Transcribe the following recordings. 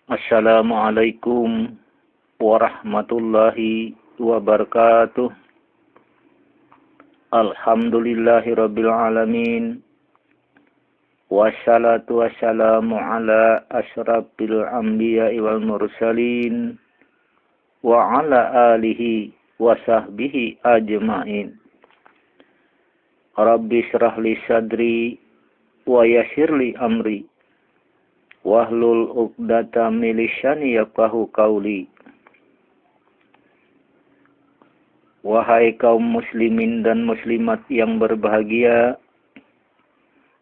Assalamualaikum warahmatullahi wabarakatuh. Alhamdulillahirabbil alamin. Wassalatu wassalamu ala asyrafil anbiya'i wal mursalin wa ala alihi wa sahbihi ajma'in. Rabbi shrah li sadri wa yassir li amri wahlul 'uqdatam min lisani yafqahu qawli. Wahai kaum muslimin dan muslimat yang berbahagia,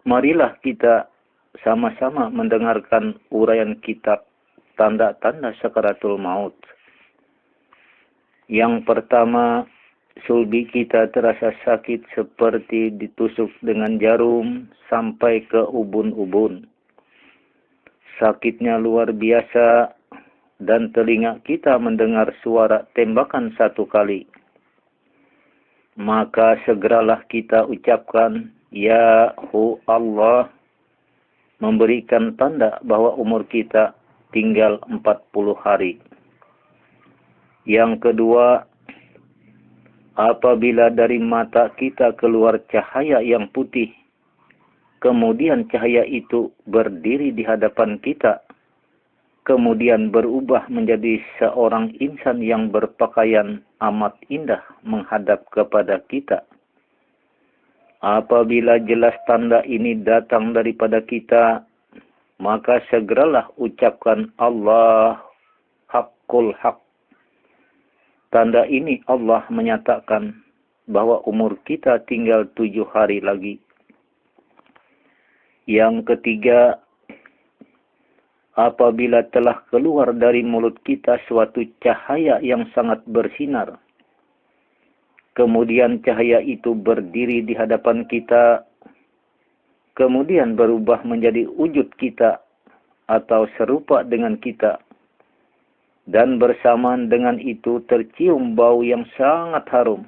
marilah kita sama-sama mendengarkan uraian kitab tanda-tanda sakaratul maut. Yang pertama, sulbi kita terasa sakit seperti ditusuk dengan jarum sampai ke ubun-ubun. Sakitnya luar biasa dan telinga kita mendengar suara tembakan satu kali. Maka segeralah kita ucapkan, Ya Allah, memberikan tanda bahwa umur kita tinggal 40 hari. Yang kedua, apabila dari mata kita keluar cahaya yang putih, kemudian cahaya itu berdiri di hadapan kita, kemudian berubah menjadi seorang insan yang berpakaian amat indah menghadap kepada kita. Apabila jelas tanda ini datang daripada kita, maka segeralah ucapkan Allah haqqul haq. Tanda ini Allah menyatakan bahwa umur kita tinggal 7 hari lagi. Yang ketiga, apabila telah keluar dari mulut kita suatu cahaya yang sangat bersinar, kemudian cahaya itu berdiri di hadapan kita, kemudian berubah menjadi wujud kita atau serupa dengan kita, dan bersamaan dengan itu tercium bau yang sangat harum.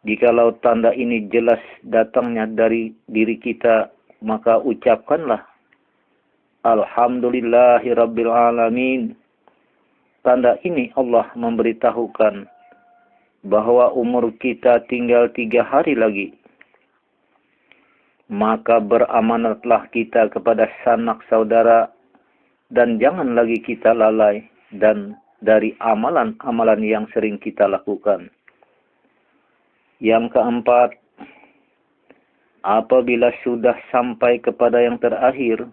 Jikalau tanda ini jelas datangnya dari diri kita, maka ucapkanlah Alhamdulillahirabbil alamin. Tanda ini Allah memberitahukan bahwa umur kita tinggal 3 hari lagi. Maka beramanatlah kita kepada sanak saudara dan jangan lagi kita lalai dan dari amalan-amalan yang sering kita lakukan. Yang keempat, apabila sudah sampai kepada yang terakhir,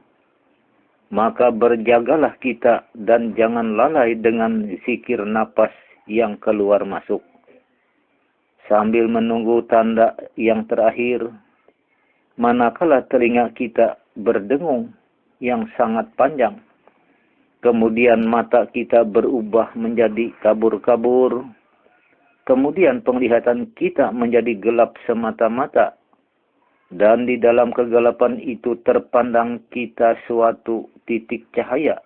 maka berjagalah kita dan jangan lalai dengan zikir napas yang keluar masuk. Sambil menunggu tanda yang terakhir, manakala telinga kita berdengung yang sangat panjang, kemudian mata kita berubah menjadi kabur-kabur, kemudian penglihatan kita menjadi gelap semata-mata, dan di dalam kegelapan itu terpandang kita suatu titik cahaya.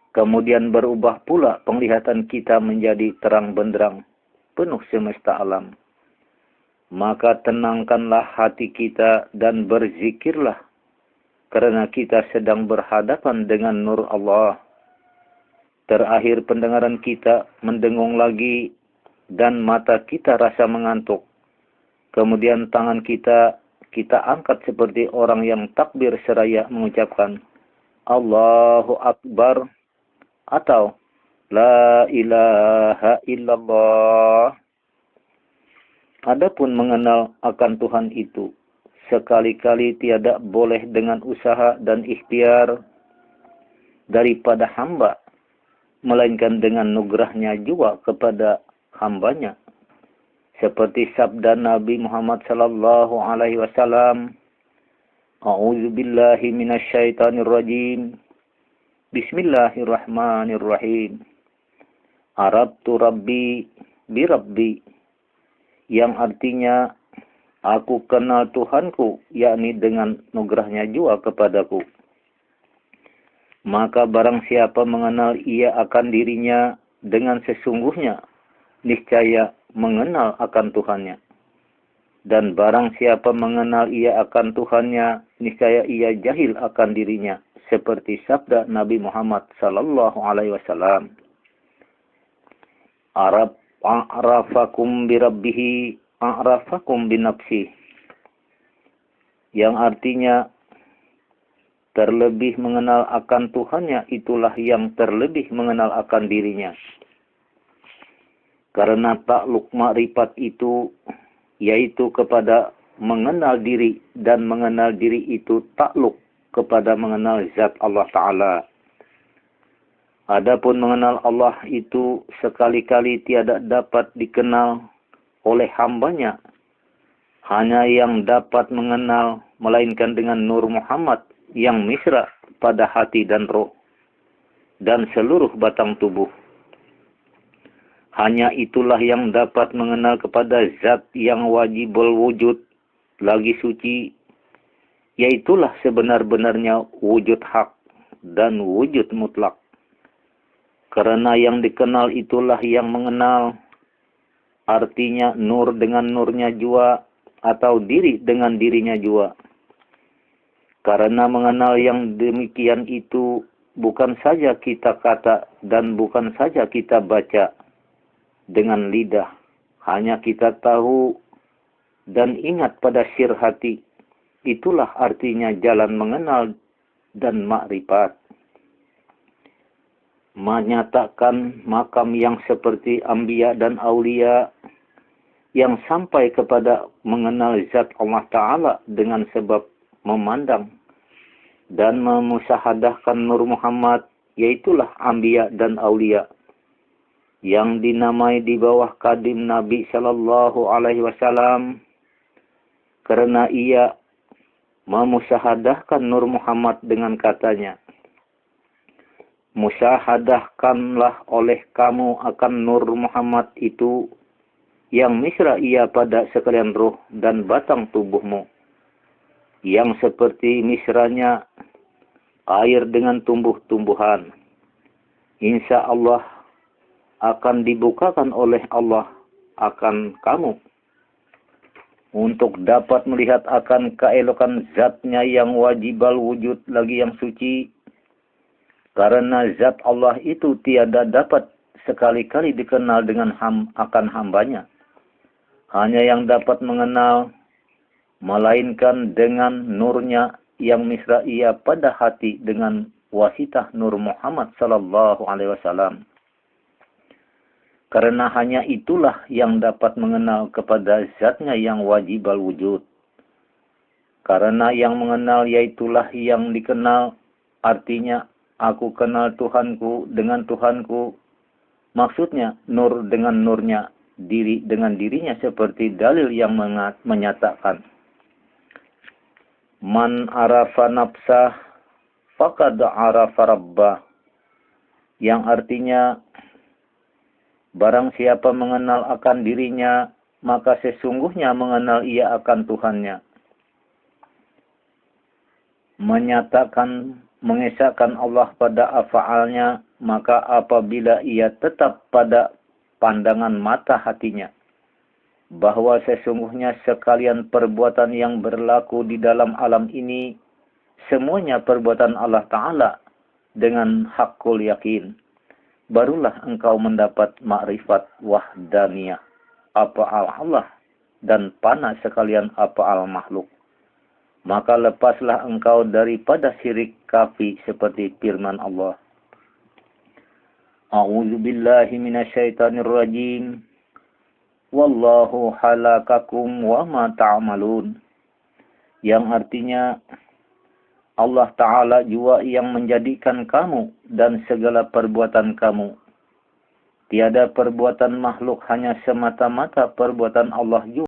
Kemudian berubah pula penglihatan kita menjadi terang benderang, penuh semesta alam. Maka tenangkanlah hati kita dan berzikirlah, karena kita sedang berhadapan dengan nur Allah. Terakhir pendengaran kita mendengung lagi dan mata kita rasa mengantuk. Kemudian tangan kita angkat seperti orang yang takbir seraya mengucapkan Allahu Akbar atau La ilaha illallah. Adapun mengenal akan Tuhan itu, sekali-kali tiada boleh dengan usaha dan ikhtiar daripada hamba, melainkan dengan nugerahnya juga kepada hambanya. Seperti sabda Nabi Muhammad sallallahu alaihi wasallam, A'udzu billahi minasyaitonir rajim. Bismillahirrahmanirrahim. Arabtu rabbi bi rabbi, yang artinya aku kenal Tuhanku, yakni dengan nugerahnya juga kepadaku. Maka barang siapa mengenal ia akan dirinya dengan sesungguhnya, niscaya mengenal akan Tuhannya. Dan barang siapa mengenal ia akan Tuhannya, niscaya ia jahil akan dirinya, seperti sabda Nabi Muhammad sallallahu alaihi wasallam, a'rafakum birabbihi a'rafakum binafsi, yang artinya terlebih mengenal akan Tuhannya itulah yang terlebih mengenal akan dirinya. Karena takluk makrifat itu yaitu kepada mengenal diri, dan mengenal diri itu takluk kepada mengenal zat Allah Ta'ala. Adapun mengenal Allah itu sekali-kali tiada dapat dikenal oleh hambanya. Hanya yang dapat mengenal melainkan dengan Nur Muhammad yang misra pada hati dan roh dan seluruh batang tubuh. Hanya itulah yang dapat mengenal kepada zat yang wajibul wujud lagi suci, yaitulah sebenar-benarnya wujud hak dan wujud mutlak. Karena yang dikenal itulah yang mengenal, artinya nur dengan nurnya jua atau diri dengan dirinya jua. Karena mengenal yang demikian itu bukan saja kita kata dan bukan saja kita baca dengan lidah, hanya kita tahu dan ingat pada sir hati. Itulah artinya jalan mengenal dan makrifat. Menyatakan makam yang seperti anbiya dan aulia yang sampai kepada mengenal zat Allah Ta'ala dengan sebab memandang dan memusahadahkan Nur Muhammad, yaitulah anbiya dan aulia yang dinamai di bawah kadim Nabi Sallallahu Alaihi Wasallam, karena ia memusahadahkan Nur Muhammad dengan katanya, musahadahkanlah oleh kamu akan Nur Muhammad itu yang misra ia pada sekalian roh dan batang tubuhmu, yang seperti misranya air dengan tumbuh-tumbuhan. Insya Allah akan dibukakan oleh Allah akan kamu untuk dapat melihat akan keelokan zatnya yang wajibal wujud lagi yang suci. Karena zat Allah itu tiada dapat sekali-kali dikenal dengan akan hambanya. Hanya yang dapat mengenal melainkan dengan nurnya yang misra ia pada hati dengan wasitah Nur Muhammad sallallahu alaihi wasallam. Karena hanya itulah yang dapat mengenal kepada zatnya yang wajibal wujud. Karena yang mengenal yaitulah yang dikenal, artinya aku kenal Tuhanku dengan Tuhanku. Maksudnya nur dengan nurnya, diri dengan dirinya, seperti dalil yang menyatakan, man arafa nafsah faqad arafa rabbah, yang artinya barang siapa mengenal akan dirinya, maka sesungguhnya mengenal ia akan Tuhannya. Menyatakan, mengesahkan Allah pada af'alnya, maka apabila ia tetap pada pandangan mata hatinya, bahwa sesungguhnya sekalian perbuatan yang berlaku di dalam alam ini, semuanya perbuatan Allah Ta'ala dengan hakul yakin, barulah engkau mendapat makrifat wahdaniyah, apa-al Allah, dan panah sekalian apa-al makhluk. Maka lepaslah engkau daripada syirik kafi seperti firman Allah, A'udzu billahi minasyaitonir rajim. Wallahu halakakum wa ma ta'malun. Yang artinya Allah Ta'ala jua yang menjadikan kamu dan segala perbuatan kamu. Tiada perbuatan makhluk, hanya semata-mata perbuatan Allah jua.